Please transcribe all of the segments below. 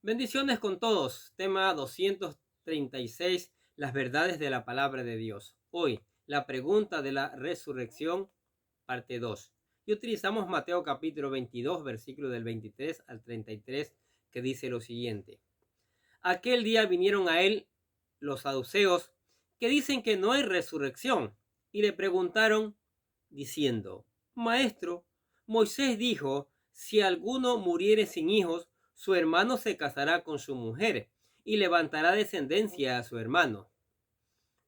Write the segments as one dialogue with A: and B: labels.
A: Bendiciones con todos. Tema 236. Las verdades de la palabra de Dios. Hoy, la pregunta de la resurrección, parte 2. Y utilizamos Mateo capítulo 22, versículo del 23 al 33, que dice lo siguiente. Aquel día vinieron a él los saduceos, que dicen que no hay resurrección, y le preguntaron, diciendo, Maestro, Moisés dijo, si alguno muriere sin hijos, su hermano se casará con su mujer, y levantará descendencia a su hermano.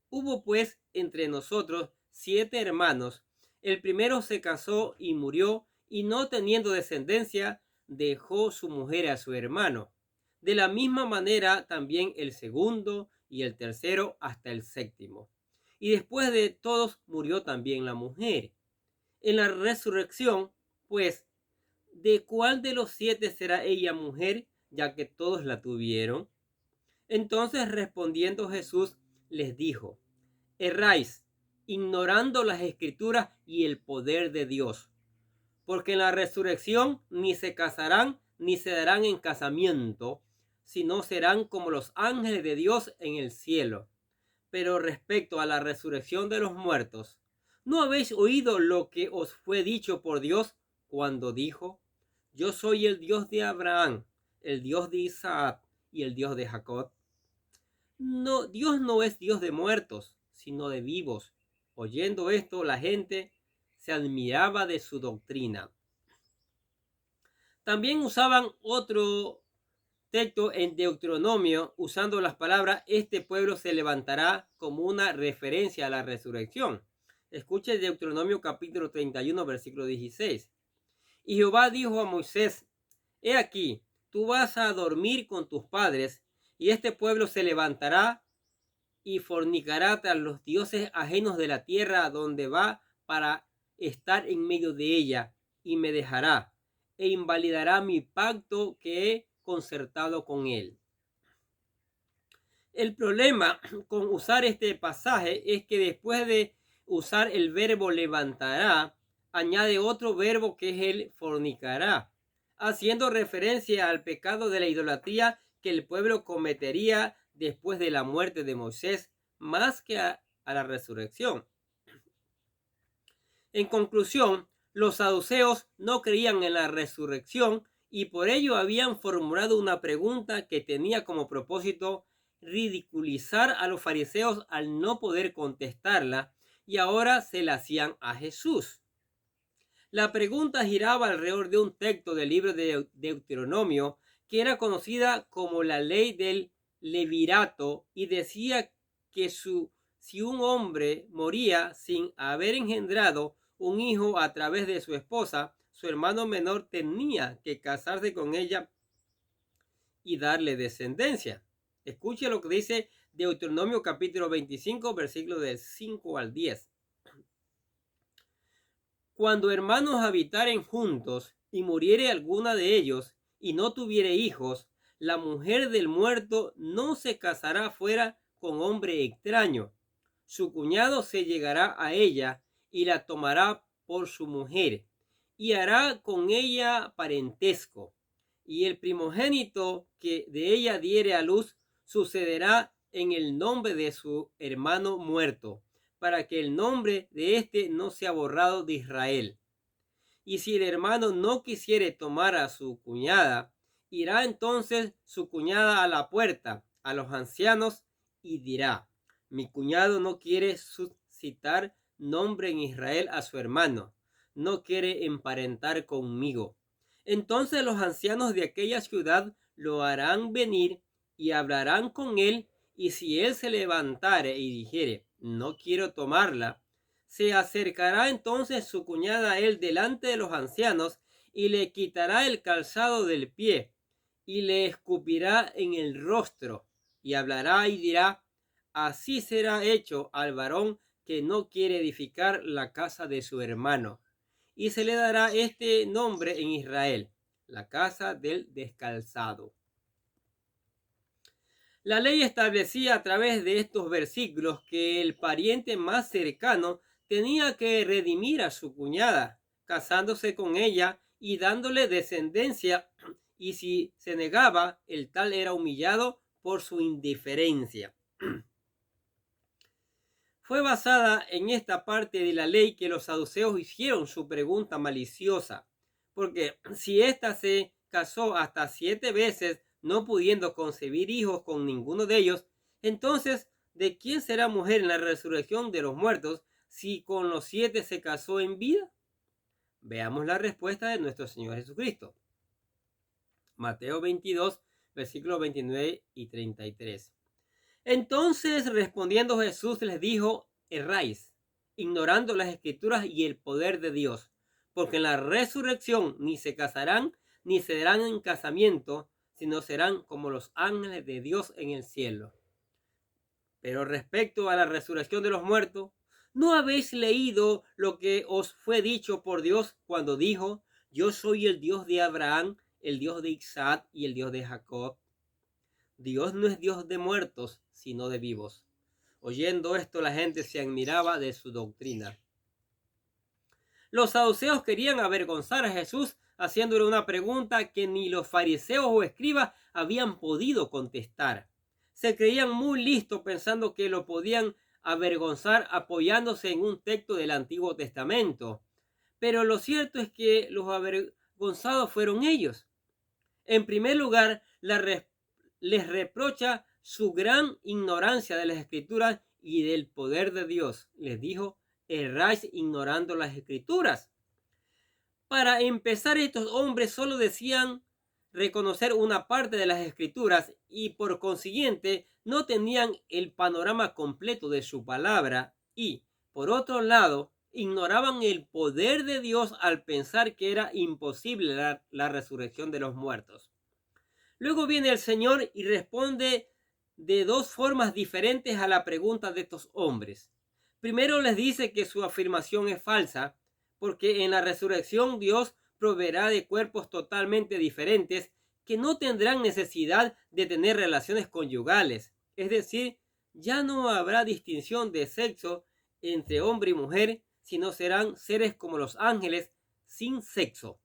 A: Hubo pues entre nosotros 7 hermanos. El primero se casó y murió, y no teniendo descendencia, dejó su mujer a su hermano. De la misma manera también el segundo y el tercero hasta el séptimo. Y después de todos murió también la mujer. En la resurrección, pues, ¿de cuál de los 7 será ella mujer, ya que todos la tuvieron? Entonces respondiendo Jesús les dijo, erráis, ignorando las escrituras y el poder de Dios, porque en la resurrección ni se casarán ni se darán en casamiento, sino serán como los ángeles de Dios en el cielo. Pero respecto a la resurrección de los muertos, ¿no habéis oído lo que os fue dicho por Dios cuando dijo, yo soy el Dios de Abraham, el Dios de Isaac y el Dios de Jacob? No, Dios no es Dios de muertos, sino de vivos. Oyendo esto, la gente se admiraba de su doctrina. También usaban otro texto en Deuteronomio, usando las palabras, este pueblo se levantará, como una referencia a la resurrección. Escuche Deuteronomio capítulo 31, versículo 16. Y Jehová dijo a Moisés, he aquí, tú vas a dormir con tus padres, y este pueblo se levantará y fornicará tras los dioses ajenos de la tierra donde va para estar en medio de ella, y me dejará, e invalidará mi pacto que he concertado con él. El problema con usar este pasaje es que después de usar el verbo levantará, añade otro verbo que es el fornicará, haciendo referencia al pecado de la idolatría que el pueblo cometería después de la muerte de Moisés, más que a la resurrección. En conclusión, los saduceos no creían en la resurrección y por ello habían formulado una pregunta que tenía como propósito ridiculizar a los fariseos al no poder contestarla, y ahora se la hacían a Jesús. La pregunta giraba alrededor de un texto del libro de Deuteronomio que era conocida como la ley del levirato, y decía que si un hombre moría sin haber engendrado un hijo a través de su esposa, su hermano menor tenía que casarse con ella y darle descendencia. Escuche lo que dice Deuteronomio capítulo 25, versículos del 5 al 10. Cuando hermanos habitaren juntos y muriere alguna de ellos y no tuviere hijos, la mujer del muerto no se casará fuera con hombre extraño. Su cuñado se llegará a ella y la tomará por su mujer y hará con ella parentesco. Y el primogénito que de ella diere a luz sucederá en el nombre de su hermano muerto, para que el nombre de éste no sea borrado de Israel. Y si el hermano no quisiere tomar a su cuñada, irá entonces su cuñada a la puerta, a los ancianos, y dirá, mi cuñado no quiere suscitar nombre en Israel a su hermano, no quiere emparentar conmigo. Entonces los ancianos de aquella ciudad lo harán venir y hablarán con él, y si él se levantare y dijere, no quiero tomarla, se acercará entonces su cuñada a él delante de los ancianos y le quitará el calzado del pie y le escupirá en el rostro y hablará y dirá, así será hecho al varón que no quiere edificar la casa de su hermano. Y se le dará este nombre en Israel, la casa del descalzado. La ley establecía a través de estos versículos que el pariente más cercano tenía que redimir a su cuñada, casándose con ella y dándole descendencia, y si se negaba, el tal era humillado por su indiferencia. Fue basada en esta parte de la ley que los saduceos hicieron su pregunta maliciosa, porque si ésta se casó hasta 7 veces, no pudiendo concebir hijos con ninguno de ellos, entonces, ¿de quién será mujer en la resurrección de los muertos si con los 7 se casó en vida? Veamos la respuesta de nuestro Señor Jesucristo. Mateo 22, versículos 29 y 33. Entonces, respondiendo Jesús, les dijo: erráis, ignorando las Escrituras y el poder de Dios, porque en la resurrección ni se casarán, ni se darán en casamiento, sino serán como los ángeles de Dios en el cielo. Pero respecto a la resurrección de los muertos, ¿no habéis leído lo que os fue dicho por Dios cuando dijo: yo soy el Dios de Abraham, el Dios de Isaac y el Dios de Jacob? Dios no es Dios de muertos, sino de vivos. Oyendo esto, la gente se admiraba de su doctrina. Los saduceos querían avergonzar a Jesús haciéndole una pregunta que ni los fariseos o escribas habían podido contestar. Se creían muy listos pensando que lo podían avergonzar apoyándose en un texto del Antiguo Testamento. Pero lo cierto es que los avergonzados fueron ellos. En primer lugar, les reprocha su gran ignorancia de las Escrituras y del poder de Dios. Les dijo: erráis ignorando las Escrituras. Para empezar, estos hombres solo decían reconocer una parte de las Escrituras y por consiguiente no tenían el panorama completo de su palabra, y por otro lado ignoraban el poder de Dios al pensar que era imposible la resurrección de los muertos. Luego viene el Señor y responde de dos formas diferentes a la pregunta de estos hombres. Primero les dice que su afirmación es falsa, porque en la resurrección Dios proveerá de cuerpos totalmente diferentes que no tendrán necesidad de tener relaciones conyugales. Es decir, ya no habrá distinción de sexo entre hombre y mujer, sino serán seres como los ángeles sin sexo.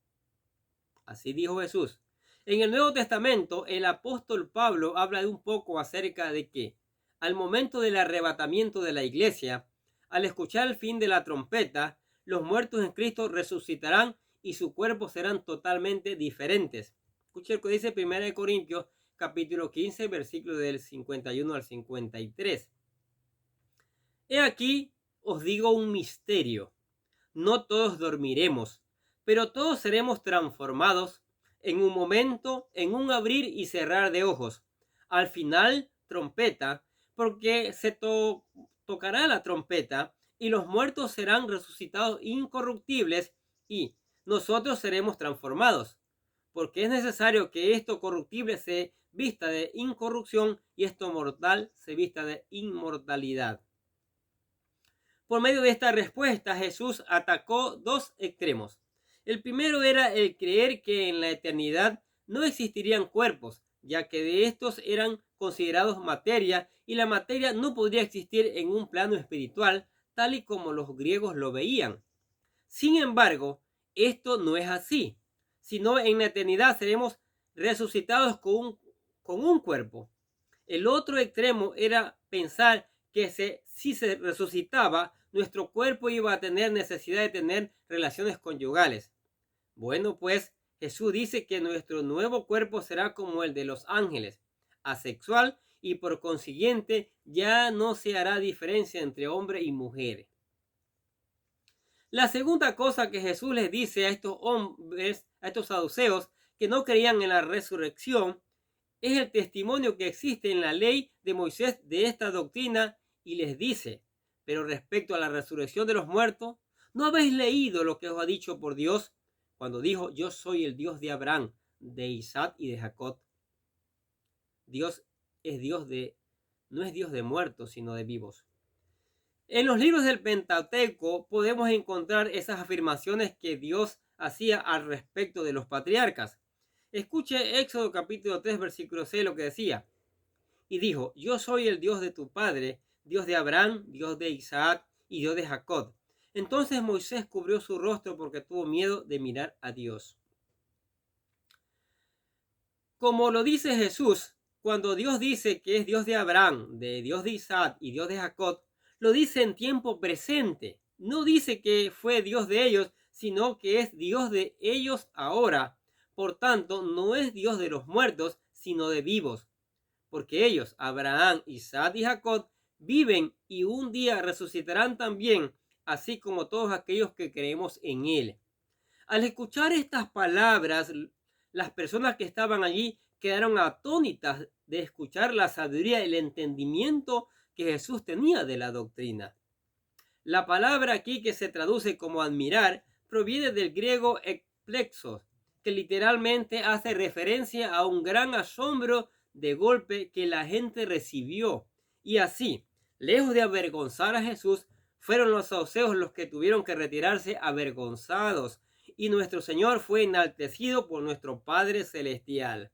A: Así dijo Jesús. En el Nuevo Testamento, el apóstol Pablo habla de un poco acerca de que, al momento del arrebatamiento de la iglesia, al escuchar el fin de la trompeta, los muertos en Cristo resucitarán y sus cuerpos serán totalmente diferentes. Escuche lo que dice 1 Corintios capítulo 15, versículos del 51 al 53. He aquí, os digo un misterio. No todos dormiremos, pero todos seremos transformados en un momento, en un abrir y cerrar de ojos. Al final, trompeta, porque se tocará la trompeta y los muertos serán resucitados incorruptibles y nosotros seremos transformados, porque es necesario que esto corruptible se vista de incorrupción y esto mortal se vista de inmortalidad. Por medio de esta respuesta, Jesús atacó dos extremos. El primero era el creer que en la eternidad no existirían cuerpos, ya que de estos eran considerados materia y la materia no podría existir en un plano espiritual, tal y como los griegos lo veían. Sin embargo, esto no es así, sino en la eternidad seremos resucitados con un cuerpo. El otro extremo era pensar que si se resucitaba, nuestro cuerpo iba a tener necesidad de tener relaciones conyugales. Bueno, pues Jesús dice que nuestro nuevo cuerpo será como el de los ángeles, asexual, y por consiguiente ya no se hará diferencia entre hombre y mujer. La segunda cosa que Jesús les dice a estos hombres, a estos saduceos que no creían en la resurrección, es el testimonio que existe en la ley de Moisés de esta doctrina, y les dice: pero respecto a la resurrección de los muertos, ¿no habéis leído lo que os ha dicho por Dios cuando dijo: yo soy el Dios de Abraham, de Isaac y de Jacob? Dios es no es Dios de muertos, sino de vivos. En los libros del Pentateuco podemos encontrar esas afirmaciones que Dios hacía al respecto de los patriarcas. Escuche Éxodo capítulo 3, versículo 6, lo que decía. Y dijo: yo soy el Dios de tu padre, Dios de Abraham, Dios de Isaac y Dios de Jacob. Entonces Moisés cubrió su rostro porque tuvo miedo de mirar a Dios. Como lo dice Jesús, cuando Dios dice que es Dios de Abraham, de Dios de Isaac y Dios de Jacob, lo dice en tiempo presente. No dice que fue Dios de ellos, sino que es Dios de ellos ahora. Por tanto, no es Dios de los muertos, sino de vivos. Porque ellos, Abraham, Isaac y Jacob, viven y un día resucitarán también, así como todos aquellos que creemos en Él. Al escuchar estas palabras, las personas que estaban allí quedaron atónitas de escuchar la sabiduría y el entendimiento que Jesús tenía de la doctrina. La palabra aquí, que se traduce como admirar, proviene del griego ekplexos, que literalmente hace referencia a un gran asombro de golpe que la gente recibió. Y así, lejos de avergonzar a Jesús, fueron los saduceos los que tuvieron que retirarse avergonzados, y nuestro Señor fue enaltecido por nuestro Padre Celestial.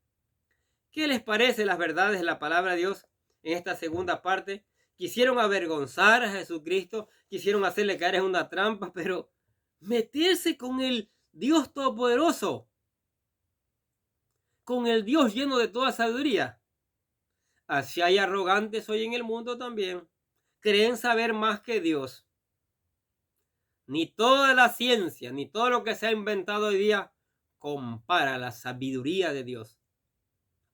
A: ¿Qué les parece las verdades de la palabra de Dios en esta segunda parte? Quisieron avergonzar a Jesucristo, quisieron hacerle caer en una trampa, pero meterse con el Dios Todopoderoso, con el Dios lleno de toda sabiduría. Así hay arrogantes hoy en el mundo también. Creen saber más que Dios. Ni toda la ciencia, ni todo lo que se ha inventado hoy día compara la sabiduría de Dios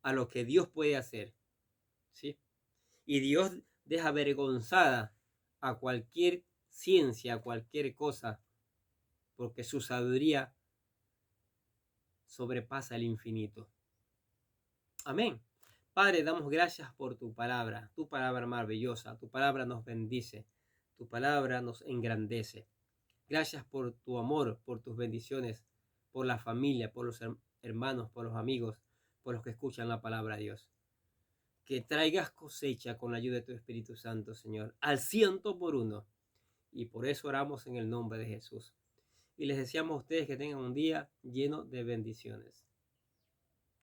A: a lo que Dios puede hacer. ¿Sí? Y Dios deja avergonzada a cualquier ciencia, a cualquier cosa, porque su sabiduría sobrepasa el infinito. Amén. Padre, damos gracias por tu palabra maravillosa. Tu palabra nos bendice, tu palabra nos engrandece. Gracias por tu amor, por tus bendiciones, por la familia, por los hermanos, por los amigos, por los que escuchan la palabra de Dios. Que traigas cosecha con la ayuda de tu Espíritu Santo, Señor, al 100%. Y por eso oramos en el nombre de Jesús. Y les deseamos a ustedes que tengan un día lleno de bendiciones.